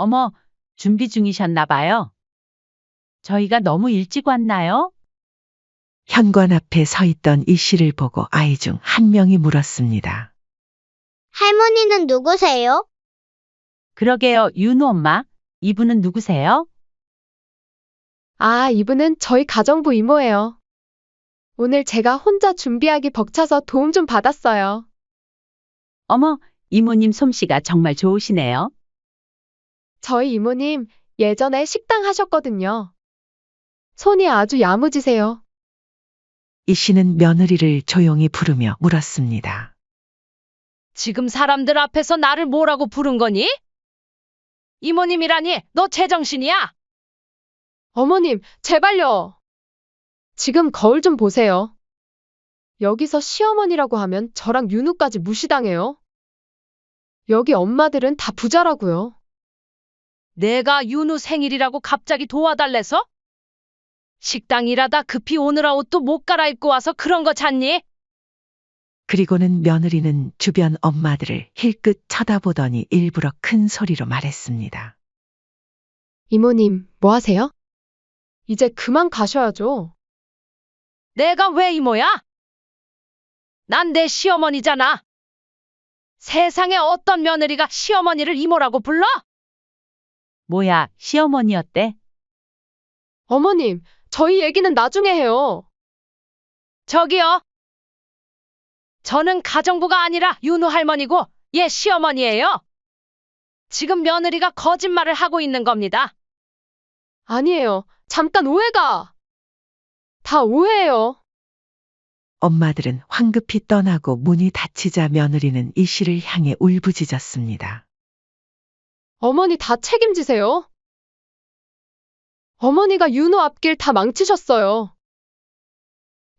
어머, 준비 중이셨나 봐요. 저희가 너무 일찍 왔나요? 현관 앞에 서 있던 이 씨를 보고 아이 중 한 명이 물었습니다. 할머니는 누구세요? 그러게요, 윤우 엄마. 이분은 누구세요? 아, 이분은 저희 가정부 이모예요. 오늘 제가 혼자 준비하기 벅차서 도움 좀 받았어요. 어머, 이모님 솜씨가 정말 좋으시네요. 저희 이모님 예전에 식당 하셨거든요. 손이 아주 야무지세요. 이 씨는 며느리를 조용히 부르며 물었습니다. 지금 사람들 앞에서 나를 뭐라고 부른 거니? 이모님이라니, 너 제정신이야? 어머님, 제발요. 지금 거울 좀 보세요. 여기서 시어머니라고 하면 저랑 윤우까지 무시당해요. 여기 엄마들은 다 부자라고요. 내가 윤우 생일이라고 갑자기 도와달래서? 식당 일하다 급히 오느라 옷도 못 갈아입고 와서 그런 거 잤니? 그리고는 며느리는 주변 엄마들을 힐끗 쳐다보더니 일부러 큰 소리로 말했습니다. 이모님, 뭐 하세요? 이제 그만 가셔야죠. 내가 왜 이모야? 난 내 시어머니잖아. 세상에 어떤 며느리가 시어머니를 이모라고 불러? 뭐야, 시어머니였대? 어머님, 저희 얘기는 나중에 해요. 저기요. 저는 가정부가 아니라 윤우 할머니고 얘 시어머니예요. 지금 며느리가 거짓말을 하고 있는 겁니다. 아니에요. 잠깐 오해가. 다 오해예요. 엄마들은 황급히 떠나고 문이 닫히자 며느리는 이 씨를 향해 울부짖었습니다. 어머니 다 책임지세요. 어머니가 윤호 앞길 다 망치셨어요.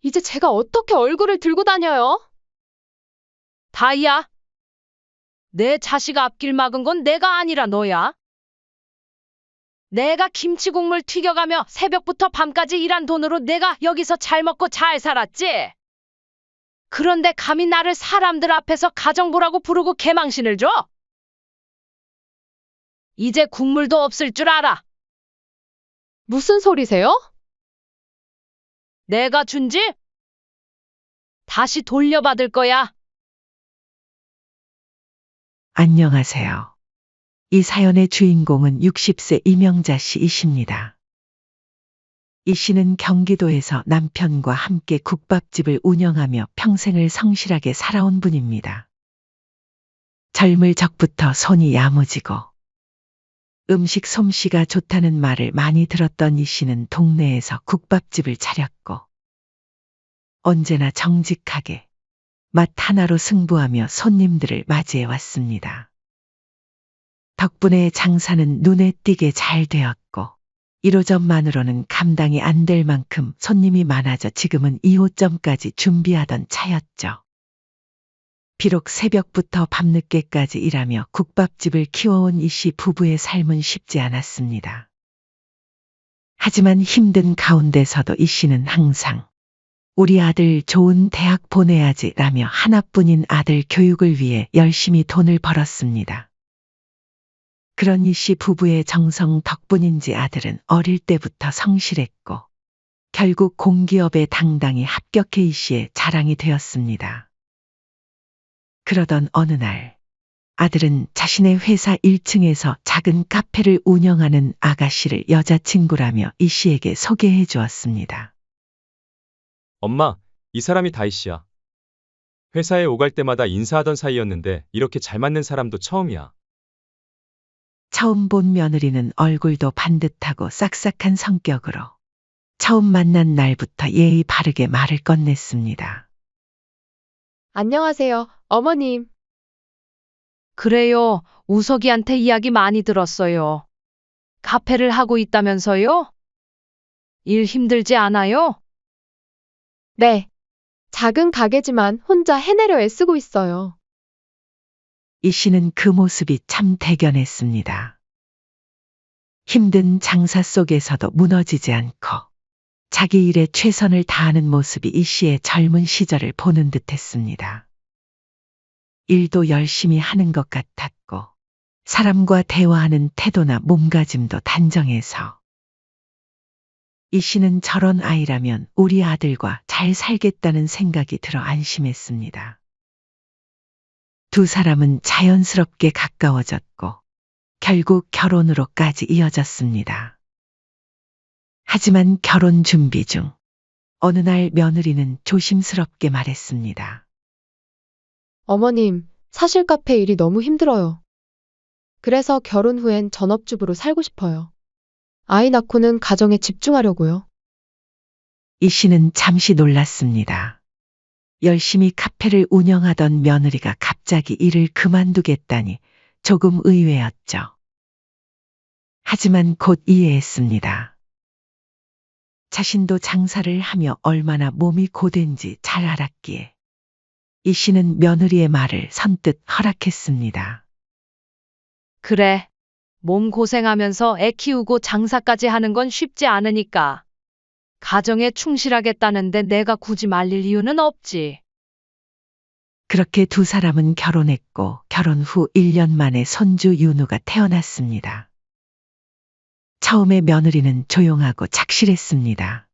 이제 제가 어떻게 얼굴을 들고 다녀요? 다이야. 내 자식 앞길 막은 건 내가 아니라 너야. 내가 김치국물 튀겨가며 새벽부터 밤까지 일한 돈으로 내가 여기서 잘 먹고 잘 살았지. 그런데 감히 나를 사람들 앞에서 가정부라고 부르고 개망신을 줘? 이제 국물도 없을 줄 알아. 무슨 소리세요? 내가 준지? 다시 돌려받을 거야. 안녕하세요. 이 사연의 주인공은 60세 이명자 씨이십니다. 이 씨는 경기도에서 남편과 함께 국밥집을 운영하며 평생을 성실하게 살아온 분입니다. 젊을 적부터 손이 야무지고 음식 솜씨가 좋다는 말을 많이 들었던 이 씨는 동네에서 국밥집을 차렸고 언제나 정직하게 맛 하나로 승부하며 손님들을 맞이해 왔습니다. 덕분에 장사는 눈에 띄게 잘 되었고 1호점만으로는 감당이 안 될 만큼 손님이 많아져 지금은 2호점까지 준비하던 차였죠. 비록 새벽부터 밤늦게까지 일하며 국밥집을 키워온 이 씨 부부의 삶은 쉽지 않았습니다. 하지만 힘든 가운데서도 이 씨는 항상 우리 아들 좋은 대학 보내야지 라며 하나뿐인 아들 교육을 위해 열심히 돈을 벌었습니다. 그런 이 씨 부부의 정성 덕분인지 아들은 어릴 때부터 성실했고 결국 공기업에 당당히 합격해 이 씨의 자랑이 되었습니다. 그러던 어느 날 아들은 자신의 회사 1층에서 작은 카페를 운영하는 아가씨를 여자친구라며 이 씨에게 소개해 주었습니다. 엄마, 이 사람이 다희 씨야. 회사에 오갈 때마다 인사하던 사이였는데 이렇게 잘 맞는 사람도 처음이야. 처음 본 며느리는 얼굴도 반듯하고 싹싹한 성격으로 처음 만난 날부터 예의 바르게 말을 건넸습니다. 안녕하세요, 어머님. 그래요. 우석이한테 이야기 많이 들었어요. 카페를 하고 있다면서요? 일 힘들지 않아요? 네. 작은 가게지만 혼자 해내려 애쓰고 있어요. 이 씨는 그 모습이 참 대견했습니다. 힘든 장사 속에서도 무너지지 않고 자기 일에 최선을 다하는 모습이 이 씨의 젊은 시절을 보는 듯했습니다. 일도 열심히 하는 것 같았고 사람과 대화하는 태도나 몸가짐도 단정해서 이 씨는 저런 아이라면 우리 아들과 잘 살겠다는 생각이 들어 안심했습니다. 두 사람은 자연스럽게 가까워졌고 결국 결혼으로까지 이어졌습니다. 하지만 결혼 준비 중 어느 날 며느리는 조심스럽게 말했습니다. 어머님, 사실 카페 일이 너무 힘들어요. 그래서 결혼 후엔 전업주부로 살고 싶어요. 아이 낳고는 가정에 집중하려고요. 이 씨는 잠시 놀랐습니다. 열심히 카페를 운영하던 며느리가 갑자기 일을 그만두겠다니 조금 의외였죠. 하지만 곧 이해했습니다. 자신도 장사를 하며 얼마나 몸이 고된지 잘 알았기에 이 씨는 며느리의 말을 선뜻 허락했습니다. 그래. 몸 고생하면서 애 키우고 장사까지 하는 건 쉽지 않으니까. 가정에 충실하겠다는데 내가 굳이 말릴 이유는 없지. 그렇게 두 사람은 결혼했고 결혼 후 1년 만에 손주 윤우가 태어났습니다. 처음에 며느리는 조용하고 착실했습니다.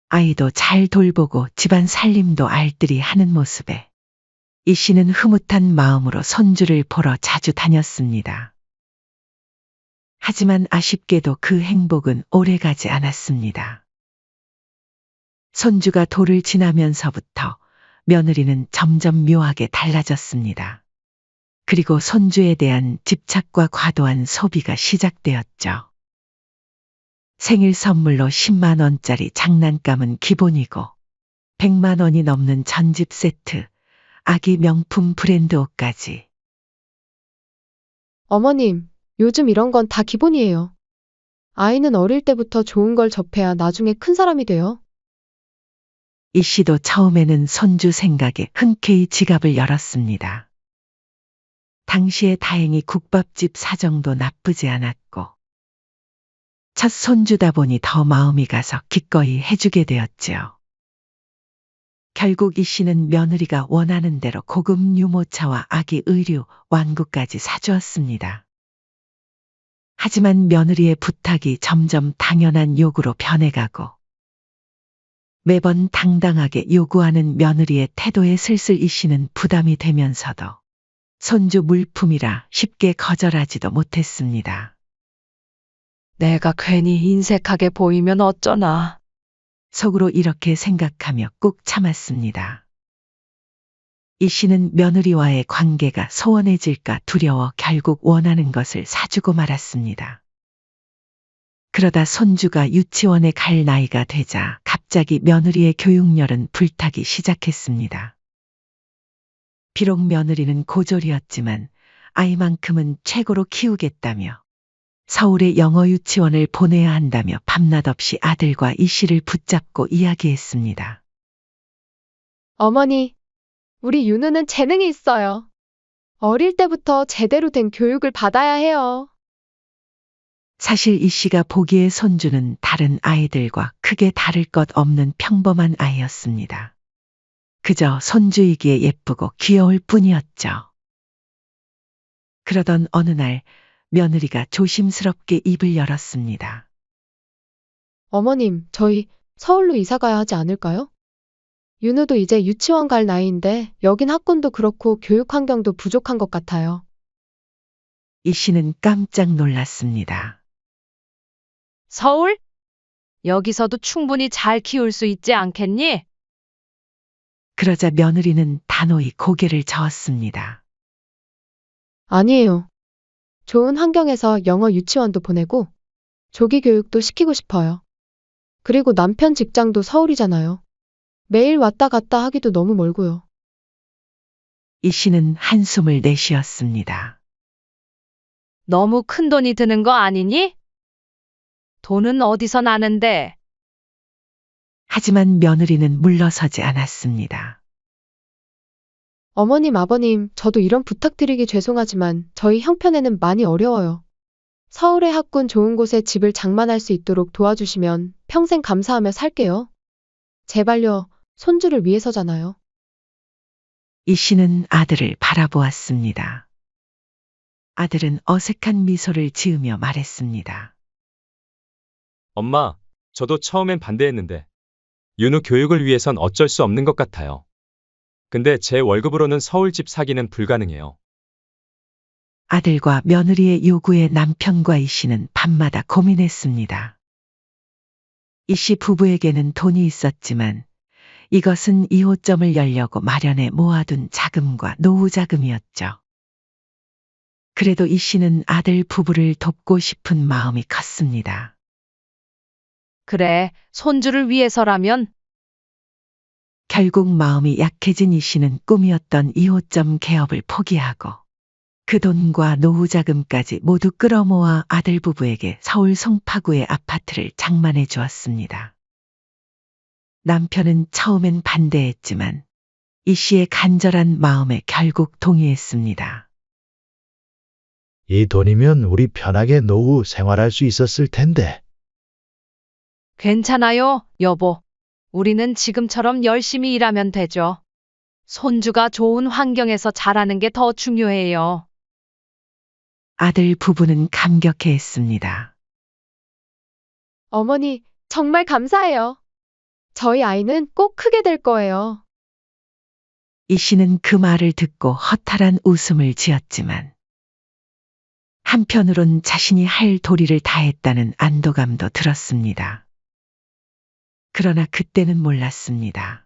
아이도 잘 돌보고 집안 살림도 알뜰히 하는 모습에 이 씨는 흐뭇한 마음으로 손주를 보러 자주 다녔습니다. 하지만 아쉽게도 그 행복은 오래가지 않았습니다. 손주가 돌을 지나면서부터 며느리는 점점 묘하게 달라졌습니다. 그리고 손주에 대한 집착과 과도한 소비가 시작되었죠. 생일 선물로 10만 원짜리 장난감은 기본이고 100만 원이 넘는 전집 세트, 아기 명품 브랜드 옷까지. 어머님, 요즘 이런 건 다 기본이에요. 아이는 어릴 때부터 좋은 걸 접해야 나중에 큰 사람이 돼요. 이 씨도 처음에는 손주 생각에 흔쾌히 지갑을 열었습니다. 당시에 다행히 국밥집 사정도 나쁘지 않았고 첫 손주다 보니 더 마음이 가서 기꺼이 해주게 되었지요. 결국 이 씨는 며느리가 원하는 대로 고급 유모차와 아기 의류, 완구까지 사주었습니다. 하지만 며느리의 부탁이 점점 당연한 요구로 변해가고 매번 당당하게 요구하는 며느리의 태도에 슬슬 이 씨는 부담이 되면서도 손주 물품이라 쉽게 거절하지도 못했습니다. 내가 괜히 인색하게 보이면 어쩌나. 속으로 이렇게 생각하며 꾹 참았습니다. 이 씨는 며느리와의 관계가 소원해질까 두려워 결국 원하는 것을 사주고 말았습니다. 그러다 손주가 유치원에 갈 나이가 되자 갑자기 며느리의 교육열은 불타기 시작했습니다. 비록 며느리는 고졸이었지만 아이만큼은 최고로 키우겠다며 서울의 영어 유치원을 보내야 한다며 밤낮 없이 아들과 이 씨를 붙잡고 이야기했습니다. 어머니, 우리 윤우는 재능이 있어요. 어릴 때부터 제대로 된 교육을 받아야 해요. 사실 이 씨가 보기에 손주는 다른 아이들과 크게 다를 것 없는 평범한 아이였습니다. 그저 손주이기에 예쁘고 귀여울 뿐이었죠. 그러던 어느 날 며느리가 조심스럽게 입을 열었습니다. 어머님, 저희 서울로 이사 가야 하지 않을까요? 윤우도 이제 유치원 갈 나이인데 여긴 학군도 그렇고 교육 환경도 부족한 것 같아요. 이 씨는 깜짝 놀랐습니다. 서울? 여기서도 충분히 잘 키울 수 있지 않겠니? 그러자 며느리는 단호히 고개를 저었습니다. 아니에요. 좋은 환경에서 영어 유치원도 보내고 조기 교육도 시키고 싶어요. 그리고 남편 직장도 서울이잖아요. 매일 왔다 갔다 하기도 너무 멀고요. 이 씨는 한숨을 내쉬었습니다. 너무 큰 돈이 드는 거 아니니? 돈은 어디서 나는데? 하지만 며느리는 물러서지 않았습니다. 어머님, 아버님, 저도 이런 부탁드리기 죄송하지만 저희 형편에는 많이 어려워요. 서울의 학군 좋은 곳에 집을 장만할 수 있도록 도와주시면 평생 감사하며 살게요. 제발요, 손주를 위해서잖아요. 이 씨는 아들을 바라보았습니다. 아들은 어색한 미소를 지으며 말했습니다. 엄마, 저도 처음엔 반대했는데 윤우 교육을 위해선 어쩔 수 없는 것 같아요. 근데 제 월급으로는 서울집 사기는 불가능해요. 아들과 며느리의 요구에 남편과 이 씨는 밤마다 고민했습니다. 이 씨 부부에게는 돈이 있었지만 이것은 2호점을 열려고 마련해 모아둔 자금과 노후 자금이었죠. 그래도 이 씨는 아들 부부를 돕고 싶은 마음이 컸습니다. 그래, 손주를 위해서라면 결국 마음이 약해진 이 씨는 꿈이었던 2호점 개업을 포기하고 그 돈과 노후 자금까지 모두 끌어모아 아들 부부에게 서울 송파구의 아파트를 장만해 주었습니다. 남편은 처음엔 반대했지만 이 씨의 간절한 마음에 결국 동의했습니다. 이 돈이면 우리 편하게 노후 생활할 수 있었을 텐데. 괜찮아요, 여보. 우리는 지금처럼 열심히 일하면 되죠. 손주가 좋은 환경에서 자라는 게 더 중요해요. 아들 부부는 감격해했습니다. 어머니, 정말 감사해요. 저희 아이는 꼭 크게 될 거예요. 이 씨는 그 말을 듣고 허탈한 웃음을 지었지만 한편으론 자신이 할 도리를 다했다는 안도감도 들었습니다. 그러나 그때는 몰랐습니다.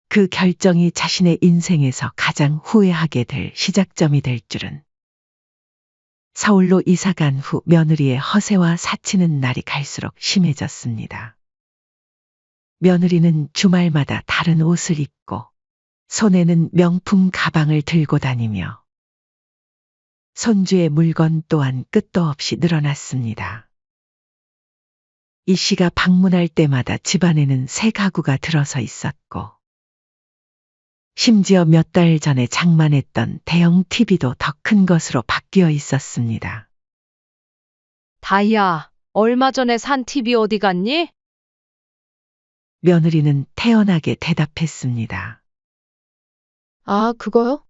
그 결정이 자신의 인생에서 가장 후회하게 될 시작점이 될 줄은. 서울로 이사 간 후 며느리의 허세와 사치는 날이 갈수록 심해졌습니다. 며느리는 주말마다 다른 옷을 입고 손에는 명품 가방을 들고 다니며 손주의 물건 또한 끝도 없이 늘어났습니다. 이 씨가 방문할 때마다 집안에는 새 가구가 들어서 있었고 심지어 몇 달 전에 장만했던 대형 TV도 더 큰 것으로 바뀌어 있었습니다. 다희야, 얼마 전에 산 TV 어디 갔니? 며느리는 태연하게 대답했습니다. 아, 그거요?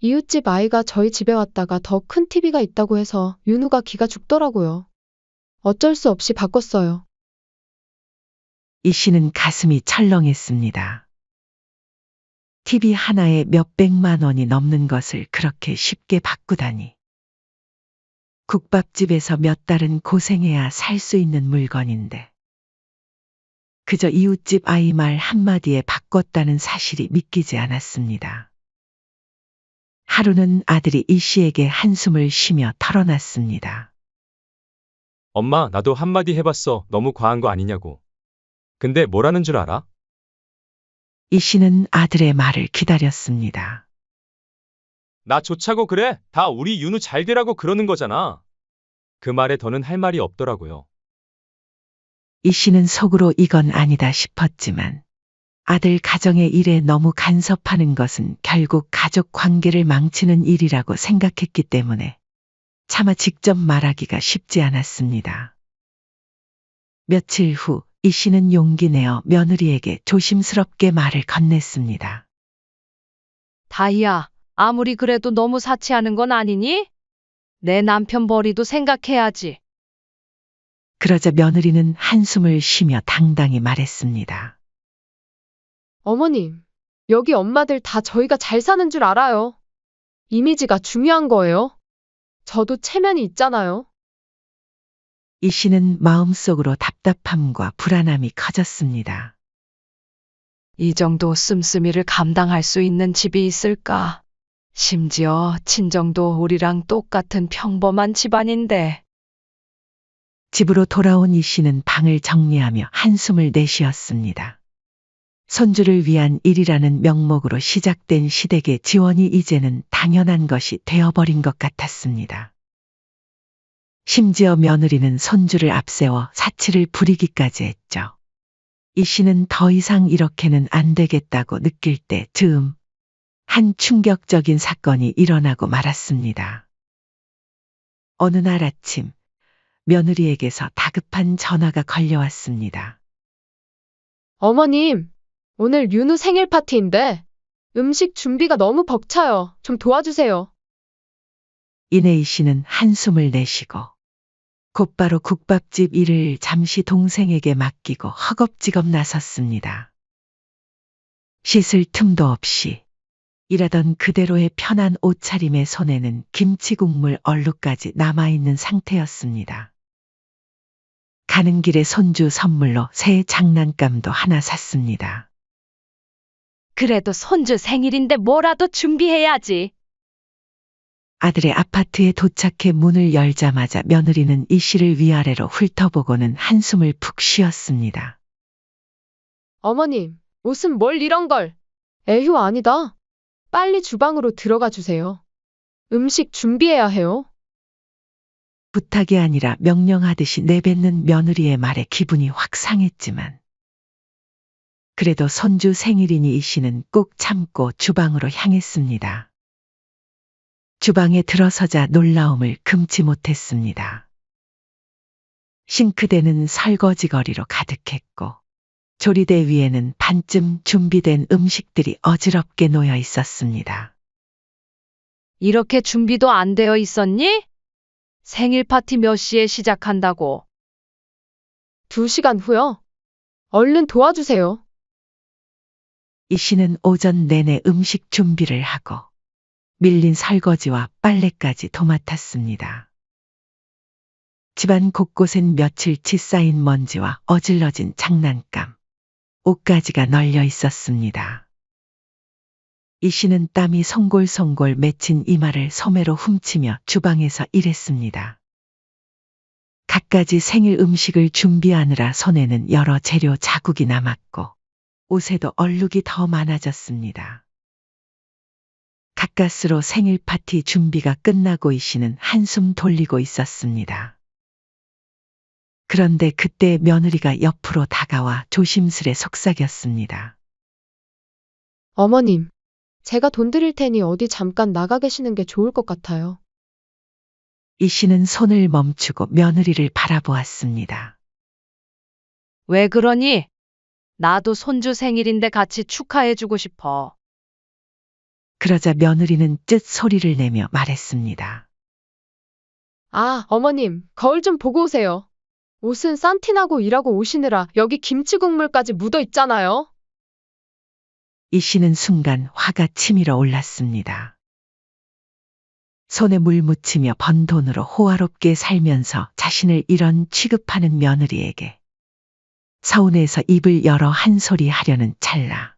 이웃집 아이가 저희 집에 왔다가 더 큰 TV가 있다고 해서 윤우가 기가 죽더라고요. 어쩔 수 없이 바꿨어요. 이 씨는 가슴이 철렁했습니다. TV 하나에 몇백만 원이 넘는 것을 그렇게 쉽게 바꾸다니. 국밥집에서 몇 달은 고생해야 살 수 있는 물건인데. 그저 이웃집 아이 말 한마디에 바꿨다는 사실이 믿기지 않았습니다. 하루는 아들이 이 씨에게 한숨을 쉬며 털어놨습니다. 엄마, 나도 한마디 해봤어. 너무 과한 거 아니냐고. 근데 뭐라는 줄 알아? 이 씨는 아들의 말을 기다렸습니다. 나 좋자고 그래? 다 우리 윤우 잘 되라고 그러는 거잖아. 그 말에 더는 할 말이 없더라고요. 이 씨는 속으로 이건 아니다 싶었지만 아들 가정의 일에 너무 간섭하는 것은 결국 가족 관계를 망치는 일이라고 생각했기 때문에 차마 직접 말하기가 쉽지 않았습니다. 며칠 후 이 씨는 용기 내어 며느리에게 조심스럽게 말을 건넸습니다. 다희야, 아무리 그래도 너무 사치하는 건 아니니? 내 남편 벌이도 생각해야지. 그러자 며느리는 한숨을 쉬며 당당히 말했습니다. 어머님, 여기 엄마들 다 저희가 잘 사는 줄 알아요. 이미지가 중요한 거예요. 저도 체면이 있잖아요. 이 씨는 마음속으로 답답함과 불안함이 커졌습니다. 이 정도 씀씀이를 감당할 수 있는 집이 있을까? 심지어 친정도 우리랑 똑같은 평범한 집안인데. 집으로 돌아온 이 씨는 방을 정리하며 한숨을 내쉬었습니다. 손주를 위한 일이라는 명목으로 시작된 시댁의 지원이 이제는 당연한 것이 되어버린 것 같았습니다. 심지어 며느리는 손주를 앞세워 사치를 부리기까지 했죠. 이 씨는 더 이상 이렇게는 안 되겠다고 느낄 때 즈음 한 충격적인 사건이 일어나고 말았습니다. 어느 날 아침 며느리에게서 다급한 전화가 걸려왔습니다. 어머님, 오늘 윤우 생일 파티인데 음식 준비가 너무 벅차요. 좀 도와주세요. 이내 이 씨는 한숨을 내쉬고 곧바로 국밥집 일을 잠시 동생에게 맡기고 허겁지겁 나섰습니다. 씻을 틈도 없이 일하던 그대로의 편한 옷차림의 손에는 김치 국물 얼룩까지 남아있는 상태였습니다. 가는 길에 손주 선물로 새 장난감도 하나 샀습니다. 그래도 손주 생일인데 뭐라도 준비해야지. 아들의 아파트에 도착해 문을 열자마자 며느리는 이 씨를 위아래로 훑어보고는 한숨을 푹 쉬었습니다. 어머님, 무슨 뭘 이런 걸. 에휴, 아니다. 빨리 주방으로 들어가 주세요. 음식 준비해야 해요. 부탁이 아니라 명령하듯이 내뱉는 며느리의 말에 기분이 확 상했지만 그래도 손주 생일이니 이 씨는 꾹 참고 주방으로 향했습니다. 주방에 들어서자 놀라움을 금치 못했습니다. 싱크대는 설거지거리로 가득했고 조리대 위에는 반쯤 준비된 음식들이 어지럽게 놓여 있었습니다. 이렇게 준비도 안 되어 있었니? 생일 파티 몇 시에 시작한다고? 2시간 후요. 얼른 도와주세요. 이 씨는 오전 내내 음식 준비를 하고 밀린 설거지와 빨래까지 도맡았습니다. 집안 곳곳엔 며칠치 쌓인 먼지와 어질러진 장난감, 옷가지가 널려 있었습니다. 이 씨는 땀이 송골송골 맺힌 이마를 소매로 훔치며 주방에서 일했습니다. 갖가지 생일 음식을 준비하느라 손에는 여러 재료 자국이 남았고 옷에도 얼룩이 더 많아졌습니다. 가까스로 생일 파티 준비가 끝나고 이 씨는 한숨 돌리고 있었습니다. 그런데 그때 며느리가 옆으로 다가와 조심스레 속삭였습니다. 어머님, 제가 돈 드릴 테니 어디 잠깐 나가 계시는 게 좋을 것 같아요. 이 씨는 손을 멈추고 며느리를 바라보았습니다. 왜 그러니? 나도 손주 생일인데 같이 축하해주고 싶어. 그러자 며느리는 쯧 소리를 내며 말했습니다. 아, 어머님, 거울 좀 보고 오세요. 옷은 산티나고 일하고 오시느라 여기 김치 국물까지 묻어 있잖아요. 이 씨는 순간 화가 치밀어 올랐습니다. 손에 물 묻히며 번 돈으로 호화롭게 살면서 자신을 이런 취급하는 며느리에게 서운해서 입을 열어 한 소리 하려는 찰나.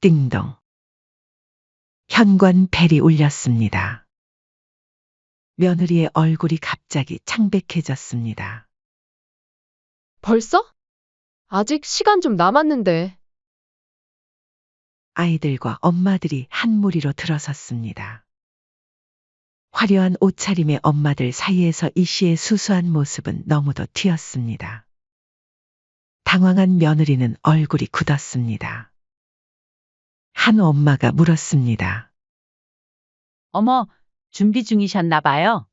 띵동. 현관 벨이 울렸습니다. 며느리의 얼굴이 갑자기 창백해졌습니다. 벌써? 아직 시간 좀 남았는데. 아이들과 엄마들이 한 무리로 들어섰습니다. 화려한 옷차림의 엄마들 사이에서 이 씨의 수수한 모습은 너무도 튀었습니다. 당황한 며느리는 얼굴이 굳었습니다. 한 엄마가 물었습니다. 어머, 준비 중이셨나 봐요.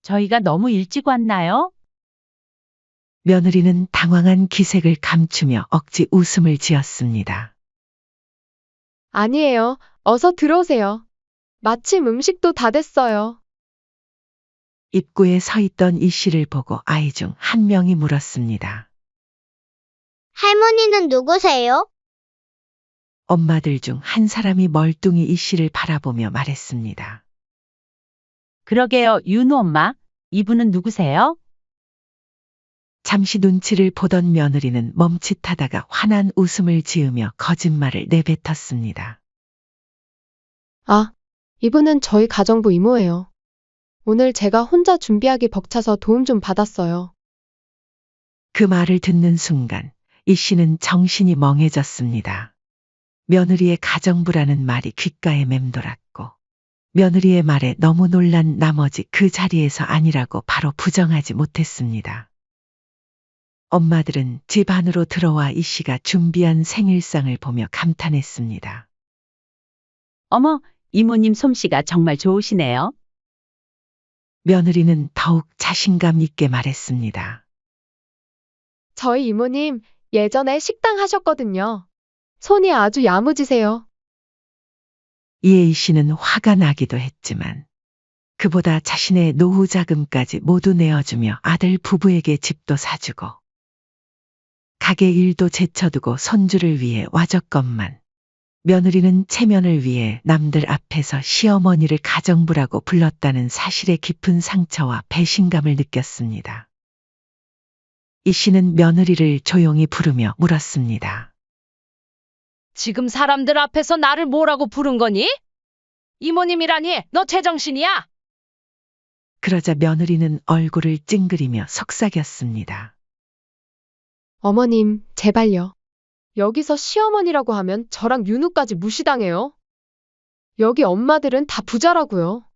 저희가 너무 일찍 왔나요? 며느리는 당황한 기색을 감추며 억지 웃음을 지었습니다. 아니에요. 어서 들어오세요. 마침 음식도 다 됐어요. 입구에 서 있던 이 씨를 보고 아이 중 한 명이 물었습니다. 할머니는 누구세요? 엄마들 중 한 사람이 멀뚱히 이 씨를 바라보며 말했습니다. 그러게요, 윤우 엄마. 이분은 누구세요? 잠시 눈치를 보던 며느리는 멈칫하다가 환한 웃음을 지으며 거짓말을 내뱉었습니다. 아, 이분은 저희 가정부 이모예요. 오늘 제가 혼자 준비하기 벅차서 도움 좀 받았어요. 그 말을 듣는 순간 이 씨는 정신이 멍해졌습니다. 며느리의 가정부라는 말이 귓가에 맴돌았고 며느리의 말에 너무 놀란 나머지 그 자리에서 아니라고 바로 부정하지 못했습니다. 엄마들은 집 안으로 들어와 이 씨가 준비한 생일상을 보며 감탄했습니다. 어머, 이모님 솜씨가 정말 좋으시네요. 며느리는 더욱 자신감 있게 말했습니다. 저희 이모님 예전에 식당 하셨거든요. 손이 아주 야무지세요. 이에 이 씨는 화가 나기도 했지만 그보다 자신의 노후 자금까지 모두 내어주며 아들 부부에게 집도 사주고 가게 일도 제쳐두고 손주를 위해 와줬건만 며느리는 체면을 위해 남들 앞에서 시어머니를 가정부라고 불렀다는 사실에 깊은 상처와 배신감을 느꼈습니다. 이 씨는 며느리를 조용히 부르며 물었습니다. 지금 사람들 앞에서 나를 뭐라고 부른 거니? 이모님이라니, 너 제정신이야? 그러자 며느리는 얼굴을 찡그리며 속삭였습니다. 어머님, 제발요. 여기서 시어머니라고 하면 저랑 윤우까지 무시당해요. 여기 엄마들은 다 부자라고요.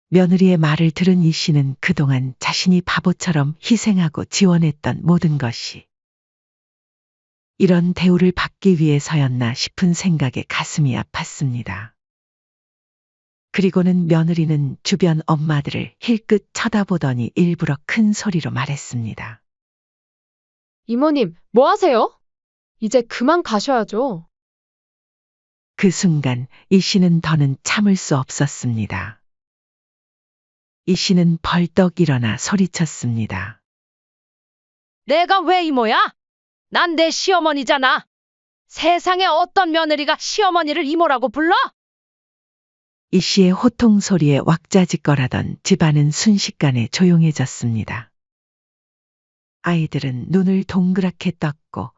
며느리의 말을 들은 이 씨는 그동안 자신이 바보처럼 희생하고 지원했던 모든 것이 이런 대우를 받기 위해서였나 싶은 생각에 가슴이 아팠습니다. 그리고는 며느리는 주변 엄마들을 힐끗 쳐다보더니 일부러 큰 소리로 말했습니다. 이모님, 뭐 하세요? 이제 그만 가셔야죠. 그 순간 이 씨는 더는 참을 수 없었습니다. 이 씨는 벌떡 일어나 소리쳤습니다. 내가 왜 이모야? 난 내 시어머니잖아. 세상에 어떤 며느리가 시어머니를 이모라고 불러? 이 씨의 호통 소리에 왁자지껄하던 집안은 순식간에 조용해졌습니다. 아이들은 눈을 동그랗게 떴고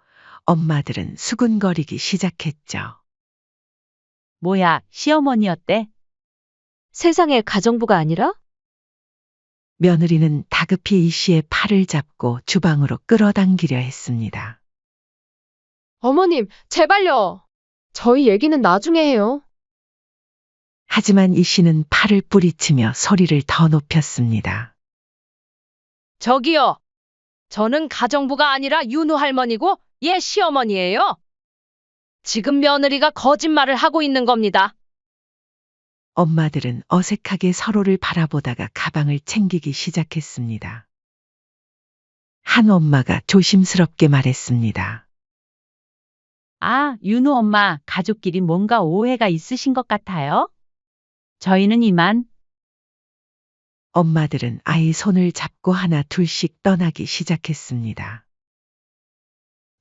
엄마들은 수군거리기 시작했죠. 뭐야, 시어머니였대? 세상에 가정부가 아니라? 며느리는 다급히 이 씨의 팔을 잡고 주방으로 끌어당기려 했습니다. 어머님, 제발요. 저희 얘기는 나중에 해요. 하지만 이 씨는 팔을 뿌리치며 소리를 더 높였습니다. 저기요. 저는 가정부가 아니라 윤우 할머니고 얘 시어머니예요. 지금 며느리가 거짓말을 하고 있는 겁니다. 엄마들은 어색하게 서로를 바라보다가 가방을 챙기기 시작했습니다. 한 엄마가 조심스럽게 말했습니다. 아, 윤우 엄마, 가족끼리 뭔가 오해가 있으신 것 같아요? 저희는 이만. 엄마들은 아이 손을 잡고 하나 둘씩 떠나기 시작했습니다.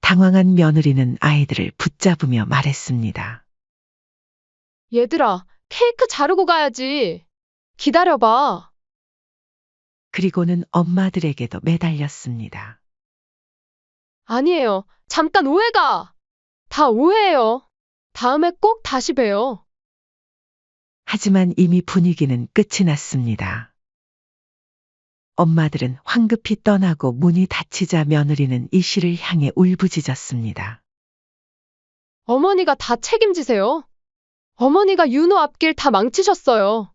당황한 며느리는 아이들을 붙잡으며 말했습니다. 얘들아, 케이크 자르고 가야지. 기다려봐. 그리고는 엄마들에게도 매달렸습니다. 아니에요. 잠깐 오해가. 다 오해예요. 다음에 꼭 다시 봬요. 하지만 이미 분위기는 끝이 났습니다. 엄마들은 황급히 떠나고 문이 닫히자 며느리는 이 씨를 향해 울부짖었습니다. 어머니가 다 책임지세요. 어머니가 윤호 앞길 다 망치셨어요.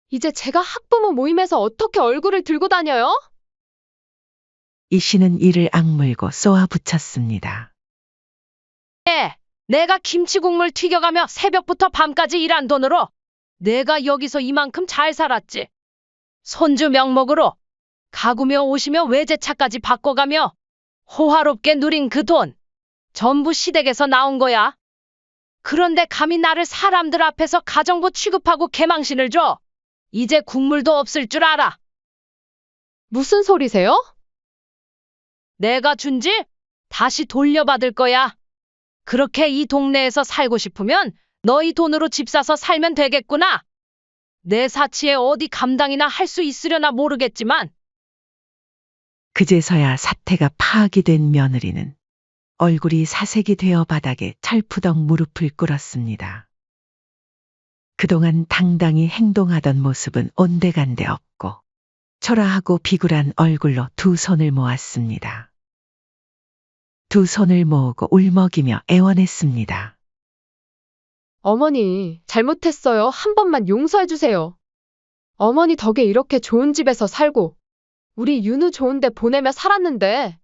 이제 제가 학부모 모임에서 어떻게 얼굴을 들고 다녀요? 이 씨는 이를 악물고 쏘아붙였습니다. 내가 김치국물 튀겨가며 새벽부터 밤까지 일한 돈으로 내가 여기서 이만큼 잘 살았지. 손주 명목으로 가구며 옷이며 외제차까지 바꿔가며 호화롭게 누린 그 돈 전부 시댁에서 나온 거야. 그런데 감히 나를 사람들 앞에서 가정부 취급하고 개망신을 줘. 이제 국물도 없을 줄 알아. 무슨 소리세요? 내가 준지 다시 돌려받을 거야. 그렇게 이 동네에서 살고 싶으면 너희 돈으로 집 사서 살면 되겠구나. 내 사치에 어디 감당이나 할 수 있으려나 모르겠지만. 그제서야 사태가 파악이 된 며느리는 얼굴이 사색이 되어 바닥에 철푸덕 무릎을 꿇었습니다. 그동안 당당히 행동하던 모습은 온데간데 없고 초라하고 비굴한 얼굴로 두 손을 모았습니다. 두 손을 모으고 울먹이며 애원했습니다. 어머니, 잘못했어요. 한 번만 용서해 주세요. 어머니 덕에 이렇게 좋은 집에서 살고 우리 윤우 좋은 데 보내며 살았는데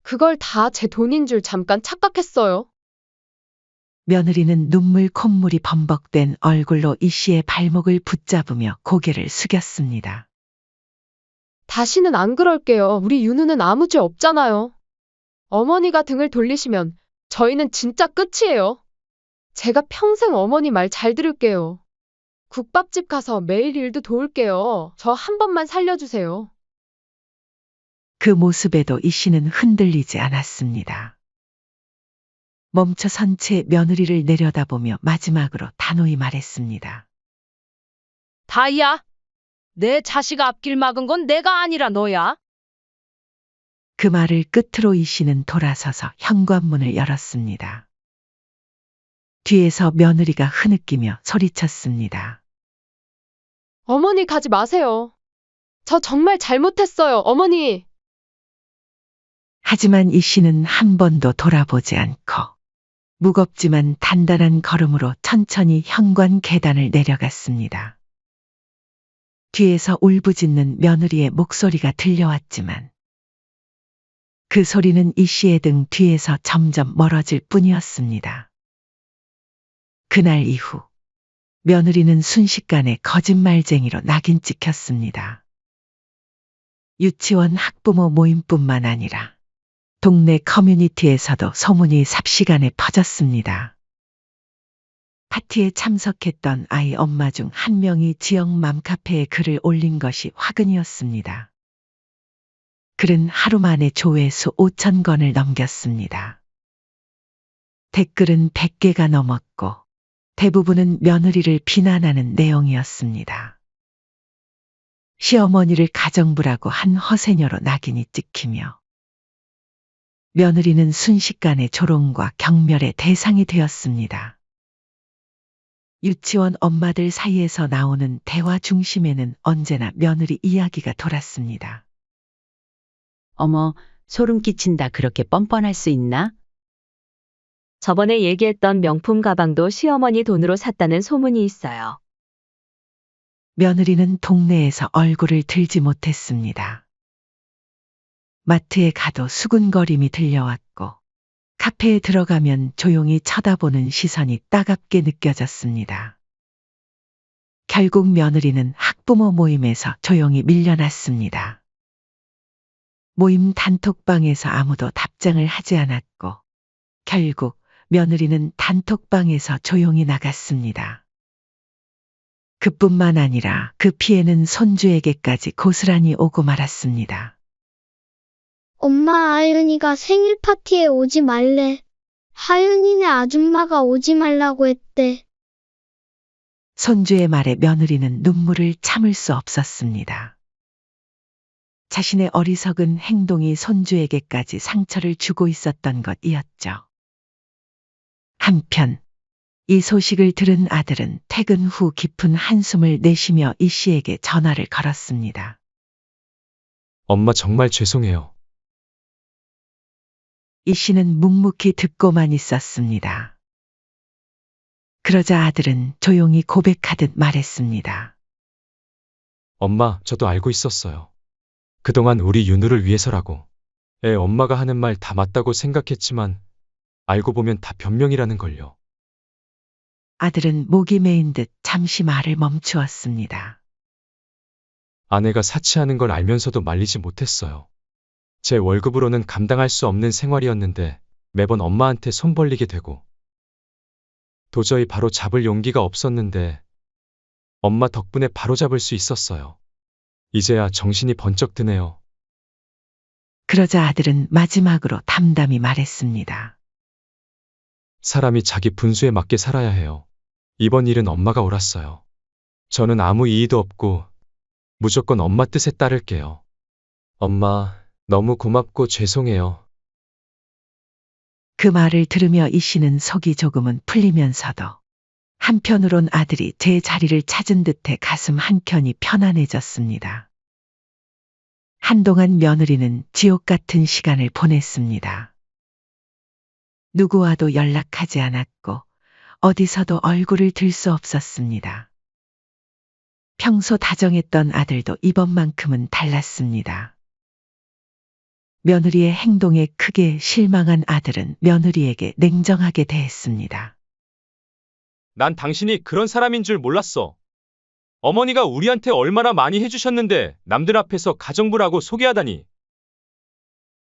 그걸 다 제 돈인 줄 잠깐 착각했어요. 며느리는 눈물 콧물이 범벅된 얼굴로 이 씨의 발목을 붙잡으며 고개를 숙였습니다. 다시는 안 그럴게요. 우리 윤우는 아무 죄 없잖아요. 어머니가 등을 돌리시면 저희는 진짜 끝이에요. 제가 평생 어머니 말 잘 들을게요. 국밥집 가서 매일 일도 도울게요. 저 한 번만 살려주세요. 그 모습에도 이 씨는 흔들리지 않았습니다. 멈춰선 채 며느리를 내려다보며 마지막으로 단호히 말했습니다. 다이야, 내 자식 앞길 막은 건 내가 아니라 너야. 그 말을 끝으로 이 씨는 돌아서서 현관문을 열었습니다. 뒤에서 며느리가 흐느끼며 소리쳤습니다. 어머니 가지 마세요. 저 정말 잘못했어요, 어머니. 하지만 이 씨는 한 번도 돌아보지 않고 무겁지만 단단한 걸음으로 천천히 현관 계단을 내려갔습니다. 뒤에서 울부짖는 며느리의 목소리가 들려왔지만 그 소리는 이 씨의 등 뒤에서 점점 멀어질 뿐이었습니다. 그날 이후 며느리는 순식간에 거짓말쟁이로 낙인 찍혔습니다. 유치원 학부모 모임뿐만 아니라 동네 커뮤니티에서도 소문이 삽시간에 퍼졌습니다. 파티에 참석했던 아이 엄마 중 한 명이 지역 맘카페에 글을 올린 것이 화근이었습니다. 글은 하루 만에 조회수 5,000건을 넘겼습니다. 댓글은 100개가 넘었고 대부분은 며느리를 비난하는 내용이었습니다. 시어머니를 가정부라고 한 허세녀로 낙인이 찍히며 며느리는 순식간에 조롱과 경멸의 대상이 되었습니다. 유치원 엄마들 사이에서 나오는 대화 중심에는 언제나 며느리 이야기가 돌았습니다. 어머, 소름 끼친다. 그렇게 뻔뻔할 수 있나? 저번에 얘기했던 명품 가방도 시어머니 돈으로 샀다는 소문이 있어요. 며느리는 동네에서 얼굴을 들지 못했습니다. 마트에 가도 수군거림이 들려왔고 카페에 들어가면 조용히 쳐다보는 시선이 따갑게 느껴졌습니다. 결국 며느리는 학부모 모임에서 조용히 밀려났습니다. 모임 단톡방에서 아무도 답장을 하지 않았고 결국 며느리는 단톡방에서 조용히 나갔습니다. 그뿐만 아니라 그 피해는 손주에게까지 고스란히 오고 말았습니다. 엄마, 하윤이가 생일 파티에 오지 말래. 하윤이네 아줌마가 오지 말라고 했대. 손주의 말에 며느리는 눈물을 참을 수 없었습니다. 자신의 어리석은 행동이 손주에게까지 상처를 주고 있었던 것이었죠. 한편 이 소식을 들은 아들은 퇴근 후 깊은 한숨을 내쉬며 이 씨에게 전화를 걸었습니다. 엄마 정말 죄송해요. 이 씨는 묵묵히 듣고만 있었습니다. 그러자 아들은 조용히 고백하듯 말했습니다. 엄마, 저도 알고 있었어요. 그동안 우리 윤우를 위해서라고. 애 엄마가 하는 말 다 맞다고 생각했지만 알고 보면 다 변명이라는 걸요. 아들은 목이 메인 듯 잠시 말을 멈추었습니다. 아내가 사치하는 걸 알면서도 말리지 못했어요. 제 월급으로는 감당할 수 없는 생활이었는데 매번 엄마한테 손 벌리게 되고 도저히 바로 잡을 용기가 없었는데 엄마 덕분에 바로 잡을 수 있었어요. 이제야 정신이 번쩍 드네요. 그러자 아들은 마지막으로 담담히 말했습니다. 사람이 자기 분수에 맞게 살아야 해요. 이번 일은 엄마가 옳았어요. 저는 아무 이의도 없고 무조건 엄마 뜻에 따를게요. 엄마, 너무 고맙고 죄송해요. 그 말을 들으며 이 씨는 속이 조금은 풀리면서도 한편으론 아들이 제 자리를 찾은 듯해 가슴 한켠이 편안해졌습니다. 한동안 며느리는 지옥 같은 시간을 보냈습니다. 누구와도 연락하지 않았고 어디서도 얼굴을 들 수 없었습니다. 평소 다정했던 아들도 이번만큼은 달랐습니다. 며느리의 행동에 크게 실망한 아들은 며느리에게 냉정하게 대했습니다. 난 당신이 그런 사람인 줄 몰랐어. 어머니가 우리한테 얼마나 많이 해주셨는데 남들 앞에서 가정부라고 소개하다니.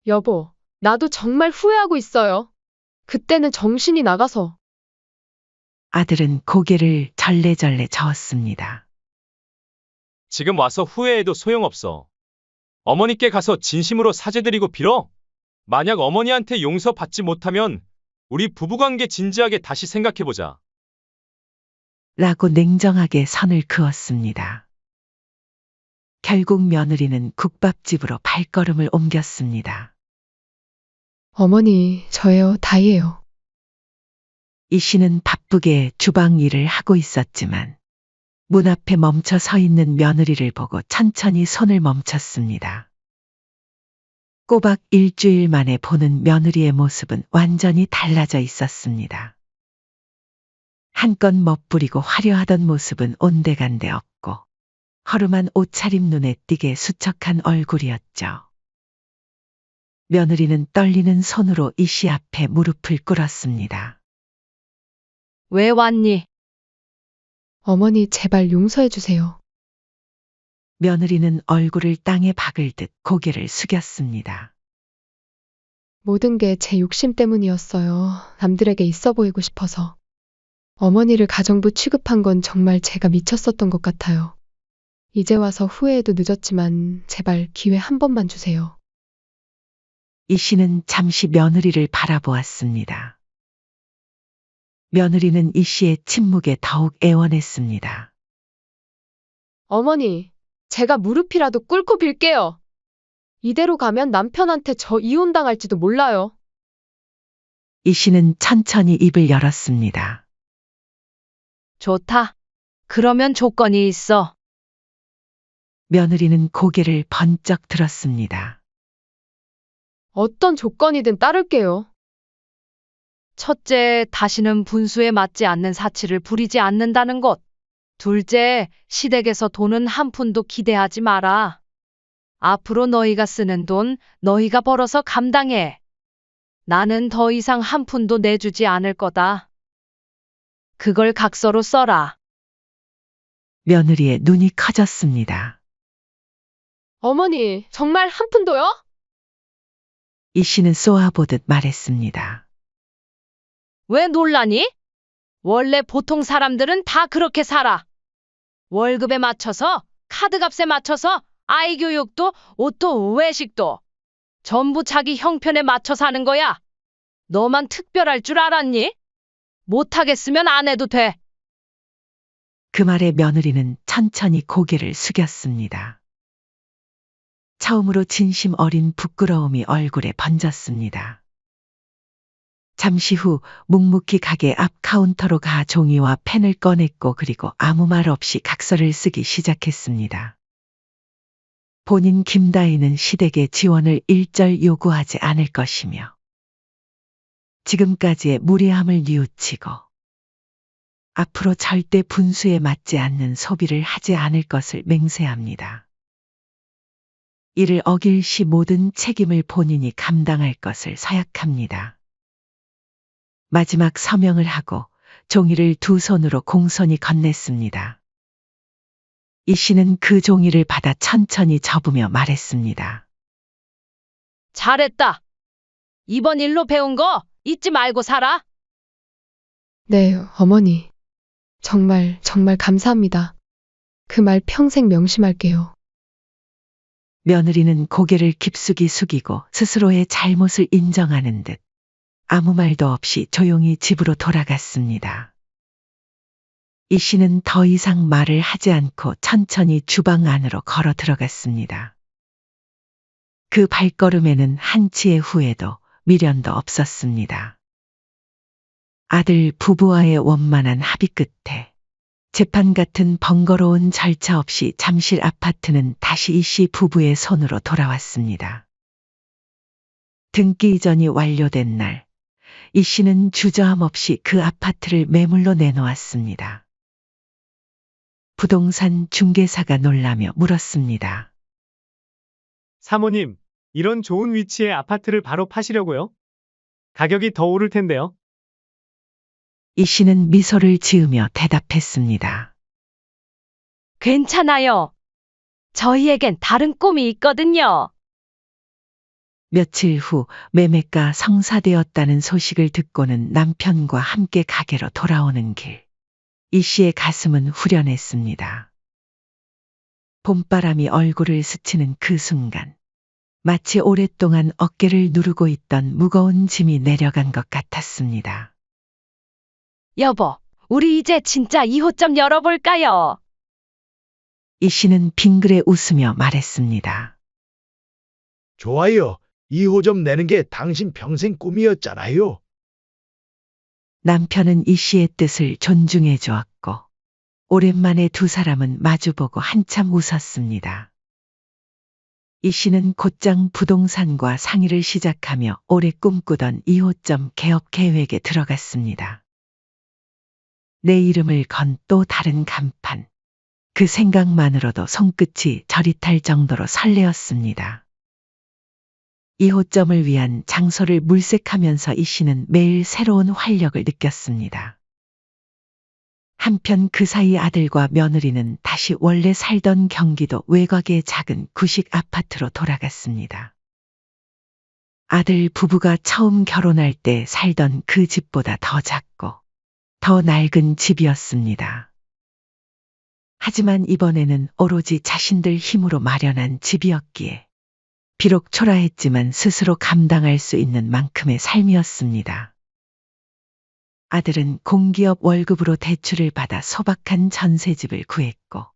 여보, 나도 정말 후회하고 있어요. 그때는 정신이 나가서. 아들은 고개를 절레절레 저었습니다. 지금 와서 후회해도 소용없어. 어머니께 가서 진심으로 사죄드리고 빌어. 만약 어머니한테 용서받지 못하면 우리 부부관계 진지하게 다시 생각해보자. 라고 냉정하게 선을 그었습니다. 결국 며느리는 국밥집으로 발걸음을 옮겼습니다. 어머니, 저예요. 다이예요. 이 씨는 바쁘게 주방 일을 하고 있었지만 문 앞에 멈춰 서 있는 며느리를 보고 천천히 손을 멈췄습니다. 꼬박 일주일 만에 보는 며느리의 모습은 완전히 달라져 있었습니다. 한껏 멋부리고 화려하던 모습은 온데간데 없고 허름한 옷차림 눈에 띄게 수척한 얼굴이었죠. 며느리는 떨리는 손으로 이 씨 앞에 무릎을 꿇었습니다. 왜 왔니? 어머니, 제발 용서해 주세요. 며느리는 얼굴을 땅에 박을 듯 고개를 숙였습니다. 모든 게 제 욕심 때문이었어요. 남들에게 있어 보이고 싶어서. 어머니를 가정부 취급한 건 정말 제가 미쳤었던 것 같아요. 이제 와서 후회해도 늦었지만 제발 기회 한 번만 주세요. 이 씨는 잠시 며느리를 바라보았습니다. 며느리는 이 씨의 침묵에 더욱 애원했습니다. 어머니, 제가 무릎이라도 꿇고 빌게요. 이대로 가면 남편한테 저 이혼당할지도 몰라요. 이 씨는 천천히 입을 열었습니다. 좋다. 그러면 조건이 있어. 며느리는 고개를 번쩍 들었습니다. 어떤 조건이든 따를게요. 첫째, 다시는 분수에 맞지 않는 사치를 부리지 않는다는 것. 둘째, 시댁에서 돈은 한 푼도 기대하지 마라. 앞으로 너희가 쓰는 돈, 너희가 벌어서 감당해. 나는 더 이상 한 푼도 내주지 않을 거다. 그걸 각서로 써라. 며느리의 눈이 커졌습니다. 어머니, 정말 한 푼도요? 이 씨는 쏘아보듯 말했습니다. 왜 놀라니? 원래 보통 사람들은 다 그렇게 살아. 월급에 맞춰서, 카드값에 맞춰서, 아이 교육도, 옷도, 외식도. 전부 자기 형편에 맞춰 사는 거야. 너만 특별할 줄 알았니? 못하겠으면 안 해도 돼. 그 말에 며느리는 천천히 고개를 숙였습니다. 처음으로 진심 어린 부끄러움이 얼굴에 번졌습니다. 잠시 후 묵묵히 가게 앞 카운터로 가 종이와 펜을 꺼냈고 그리고 아무 말 없이 각서를 쓰기 시작했습니다. 본인 김다희는 시댁의 지원을 일절 요구하지 않을 것이며 지금까지의 무리함을 뉘우치고 앞으로 절대 분수에 맞지 않는 소비를 하지 않을 것을 맹세합니다. 이를 어길 시 모든 책임을 본인이 감당할 것을 서약합니다. 마지막 서명을 하고 종이를 두 손으로 공손히 건넸습니다. 이 씨는 그 종이를 받아 천천히 접으며 말했습니다. 잘했다. 이번 일로 배운 거 잊지 말고 살아. 네, 어머니. 정말 감사합니다. 그 말 평생 명심할게요. 며느리는 고개를 깊숙이 숙이고 스스로의 잘못을 인정하는 듯 아무 말도 없이 조용히 집으로 돌아갔습니다. 이 씨는 더 이상 말을 하지 않고 천천히 주방 안으로 걸어 들어갔습니다. 그 발걸음에는 한치의 후회도 미련도 없었습니다. 아들 부부와의 원만한 합의 끝에 재판 같은 번거로운 절차 없이 잠실 아파트는 다시 이 씨 부부의 손으로 돌아왔습니다. 등기 이전이 완료된 날, 이 씨는 주저함 없이 그 아파트를 매물로 내놓았습니다. 부동산 중개사가 놀라며 물었습니다. 사모님, 이런 좋은 위치의 아파트를 바로 파시려고요? 가격이 더 오를 텐데요. 이 씨는 미소를 지으며 대답했습니다. 괜찮아요. 저희에겐 다른 꿈이 있거든요. 며칠 후 매매가 성사되었다는 소식을 듣고는 남편과 함께 가게로 돌아오는 길. 이 씨의 가슴은 후련했습니다. 봄바람이 얼굴을 스치는 그 순간, 마치 오랫동안 어깨를 누르고 있던 무거운 짐이 내려간 것 같았습니다. 여보, 우리 이제 진짜 2호점 열어볼까요? 이 씨는 빙그레 웃으며 말했습니다. 좋아요. 2호점 내는 게 당신 평생 꿈이었잖아요. 남편은 이 씨의 뜻을 존중해 주었고, 오랜만에 두 사람은 마주보고 한참 웃었습니다. 이 씨는 곧장 부동산과 상의를 시작하며 오래 꿈꾸던 2호점 개업 계획에 들어갔습니다. 내 이름을 건 또 다른 간판. 그 생각만으로도 손끝이 저릿할 정도로 설레었습니다. 2호점을 위한 장소를 물색하면서 이 씨는 매일 새로운 활력을 느꼈습니다. 한편 그 사이 아들과 며느리는 다시 원래 살던 경기도 외곽의 작은 구식 아파트로 돌아갔습니다. 아들 부부가 처음 결혼할 때 살던 그 집보다 더 작고 더 낡은 집이었습니다. 하지만 이번에는 오로지 자신들 힘으로 마련한 집이었기에 비록 초라했지만 스스로 감당할 수 있는 만큼의 삶이었습니다. 아들은 공기업 월급으로 대출을 받아 소박한 전셋집을 구했고,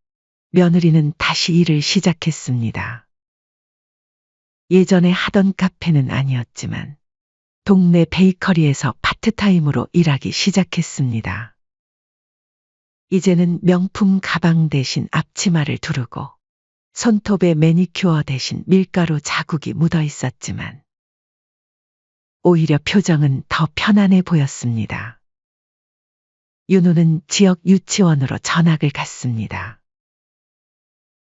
며느리는 다시 일을 시작했습니다. 예전에 하던 카페는 아니었지만 동네 베이커리에서 파트타임으로 일하기 시작했습니다. 이제는 명품 가방 대신 앞치마를 두르고 손톱에 매니큐어 대신 밀가루 자국이 묻어 있었지만 오히려 표정은 더 편안해 보였습니다. 윤우는 지역 유치원으로 전학을 갔습니다.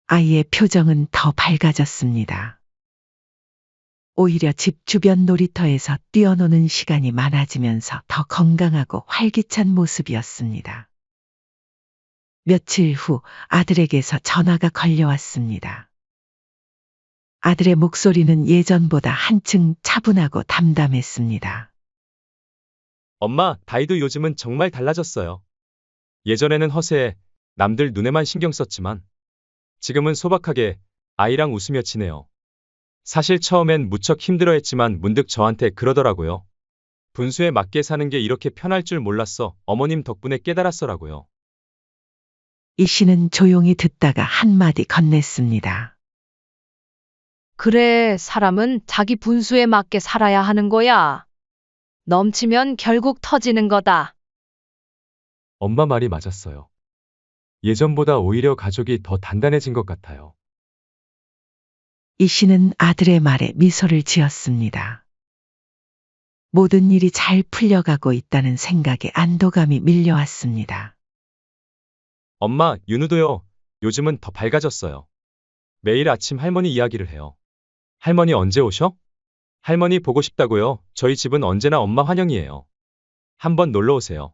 아이의 표정은 더 밝아졌습니다. 오히려 집 주변 놀이터에서 뛰어노는 시간이 많아지면서 더 건강하고 활기찬 모습이었습니다. 며칠 후 아들에게서 전화가 걸려왔습니다. 아들의 목소리는 예전보다 한층 차분하고 담담했습니다. 엄마, 다이도 요즘은 정말 달라졌어요. 예전에는 허세에 남들 눈에만 신경 썼지만 지금은 소박하게 아이랑 웃으며 지내요. 사실 처음엔 무척 힘들어했지만 문득 저한테 그러더라고요. 분수에 맞게 사는 게 이렇게 편할 줄 몰랐어. 어머님 덕분에 깨달았어라고요. 이 씨는 조용히 듣다가 한마디 건넸습니다. 그래, 사람은 자기 분수에 맞게 살아야 하는 거야. 넘치면 결국 터지는 거다. 엄마 말이 맞았어요. 예전보다 오히려 가족이 더 단단해진 것 같아요. 이 씨는 아들의 말에 미소를 지었습니다. 모든 일이 잘 풀려가고 있다는 생각에 안도감이 밀려왔습니다. 엄마, 윤우도요. 요즘은 더 밝아졌어요. 매일 아침 할머니 이야기를 해요. 할머니 언제 오셔? 할머니 보고 싶다고요. 저희 집은 언제나 엄마 환영이에요. 한번 놀러 오세요.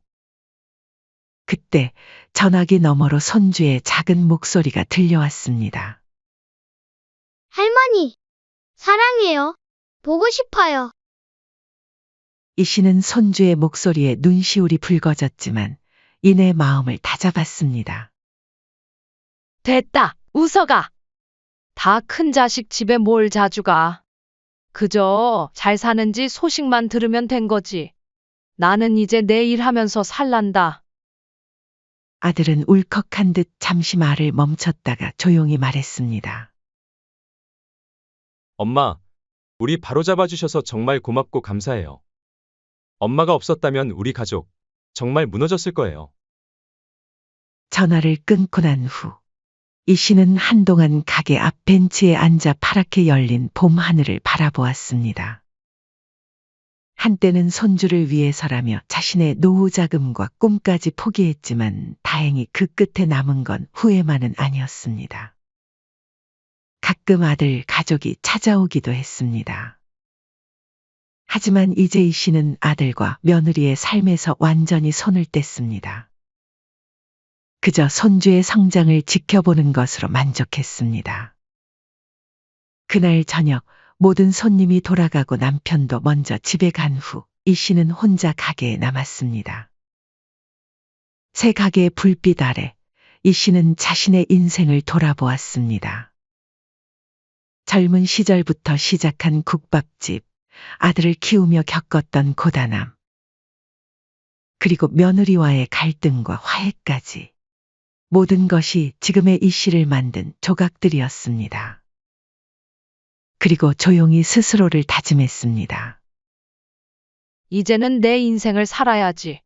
그때 전화기 너머로 손주의 작은 목소리가 들려왔습니다. 할머니, 사랑해요. 보고 싶어요. 이 씨는 손주의 목소리에 눈시울이 붉어졌지만 이내 마음을 다잡았습니다. 됐다, 웃어가. 다 큰 자식 집에 뭘 자주 가. 그저 잘 사는지 소식만 들으면 된 거지. 나는 이제 내 일하면서 살란다. 아들은 울컥한 듯 잠시 말을 멈췄다가 조용히 말했습니다. 엄마, 우리 바로잡아 주셔서 정말 고맙고 감사해요. 엄마가 없었다면 우리 가족 정말 무너졌을 거예요. 전화를 끊고 난 후, 이 씨는 한동안 가게 앞 벤치에 앉아 파랗게 열린 봄 하늘을 바라보았습니다. 한때는 손주를 위해서라며 자신의 노후 자금과 꿈까지 포기했지만 다행히 그 끝에 남은 건 후회만은 아니었습니다. 가끔 아들 가족이 찾아오기도 했습니다. 하지만 이제 이 씨는 아들과 며느리의 삶에서 완전히 손을 뗐습니다. 그저 손주의 성장을 지켜보는 것으로 만족했습니다. 그날 저녁 모든 손님이 돌아가고 남편도 먼저 집에 간 후 이 씨는 혼자 가게에 남았습니다. 새 가게의 불빛 아래 이 씨는 자신의 인생을 돌아보았습니다. 젊은 시절부터 시작한 국밥집, 아들을 키우며 겪었던 고단함, 그리고 며느리와의 갈등과 화해까지 모든 것이 지금의 이 씨를 만든 조각들이었습니다. 그리고 조용히 스스로를 다짐했습니다. 이제는 내 인생을 살아야지.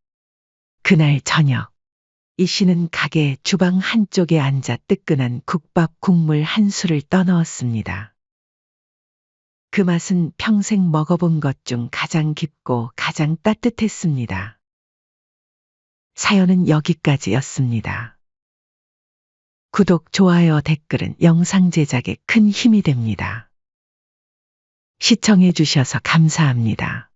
그날 저녁, 이 씨는 가게 주방 한쪽에 앉아 뜨끈한 국밥 국물 한 술을 떠넣었습니다. 그 맛은 평생 먹어본 것 중 가장 깊고 가장 따뜻했습니다. 사연은 여기까지였습니다. 구독, 좋아요, 댓글은 영상 제작에 큰 힘이 됩니다. 시청해 주셔서 감사합니다.